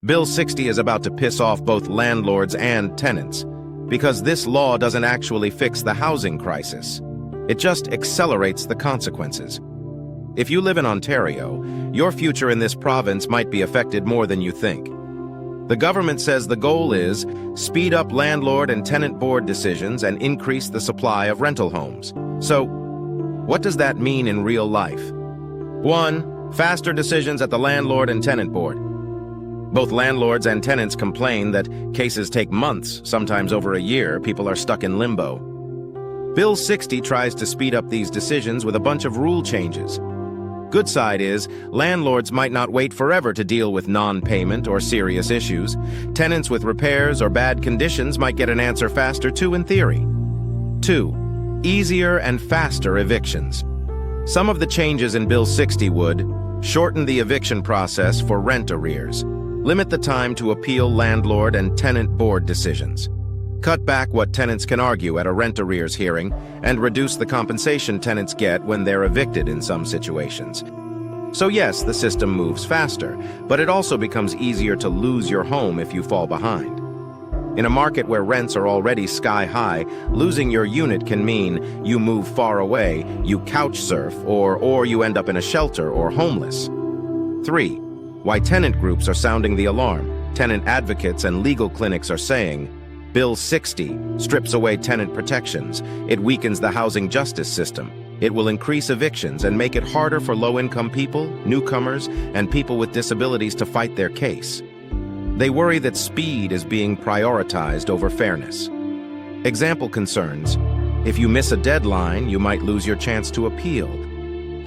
Bill 60 is about to piss off both landlords and tenants, because this law doesn't actually fix the housing crisis. It just accelerates the consequences. If you live in Ontario, your future in this province might be affected more than you think. The government says the goal is speed up landlord and tenant board decisions and increase the supply of rental homes. So, what does that mean in real life? 1. Faster decisions at the landlord and tenant board. Both landlords and tenants complain that cases take months, sometimes over a year. People are stuck in limbo. Bill 60 tries to speed up these decisions with a bunch of rule changes. Good side is, landlords might not wait forever to deal with non-payment or serious issues. Tenants with repairs or bad conditions might get an answer faster too, in theory. 2. Easier and faster evictions. Some of the changes in Bill 60 would shorten the eviction process for rent arrears, limit the time to appeal landlord and tenant board decisions, cut back what tenants can argue at a rent arrears hearing, and reduce the compensation tenants get when they're evicted in some situations. So yes, the system moves faster, but it also becomes easier to lose your home if you fall behind. In a market where rents are already sky high, losing your unit can mean you move far away, you couch surf, or you end up in a shelter or homeless. 3. Why tenant groups are sounding the alarm. Tenant advocates and legal clinics are saying, Bill 60 strips away tenant protections. It weakens the housing justice system. It will increase evictions and make it harder for low-income people, newcomers, and people with disabilities to fight their case. They worry that speed is being prioritized over fairness. Example concerns: if you miss a deadline, you might lose your chance to appeal.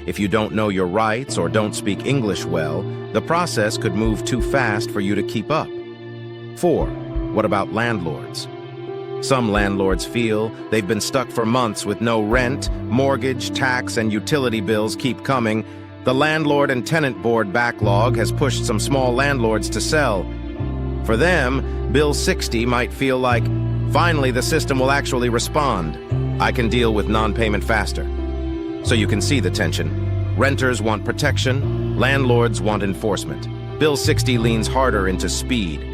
If you don't know your rights or don't speak English well, the process could move too fast for you to keep up. 4. What about landlords? Some landlords feel they've been stuck for months with no rent, mortgage, tax, and utility bills keep coming. The landlord and tenant board backlog has pushed some small landlords to sell. For them, Bill 60 might feel like, finally the system will actually respond. I can deal with non-payment faster. So you can see the tension. Renters want protection, landlords want enforcement. Bill 60 leans harder into speed.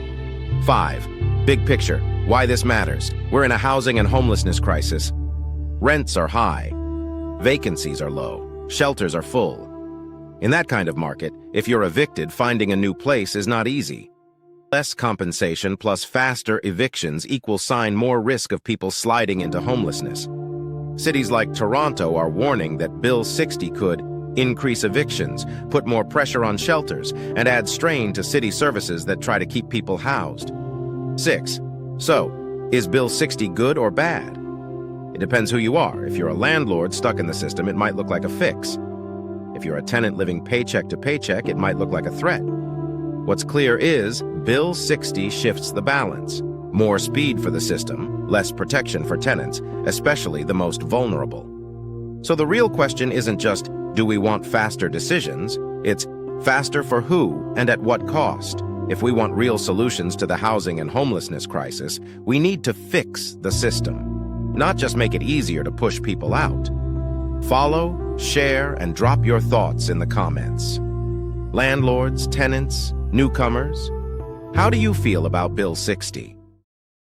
5. Big picture, why this matters. We're in a housing and homelessness crisis. Rents are high. Vacancies are low. Shelters are full. In that kind of market, if you're evicted, finding a new place is not easy. Less compensation plus faster evictions equals sign more risk of people sliding into homelessness. Cities like Toronto are warning that Bill 60 could increase evictions, put more pressure on shelters, and add strain to city services that try to keep people housed. 6. So, is Bill 60 good or bad? It depends who you are. If you're a landlord stuck in the system, it might look like a fix. If you're a tenant living paycheck to paycheck, it might look like a threat. What's clear is, Bill 60 shifts the balance. More speed for the system, less protection for tenants, especially the most vulnerable. So the real question isn't just, do we want faster decisions? It's faster for who and at what cost? If we want real solutions to the housing and homelessness crisis, we need to fix the system, not just make it easier to push people out. Follow, share, and drop your thoughts in the comments. Landlords, tenants, newcomers, how do you feel about Bill 60?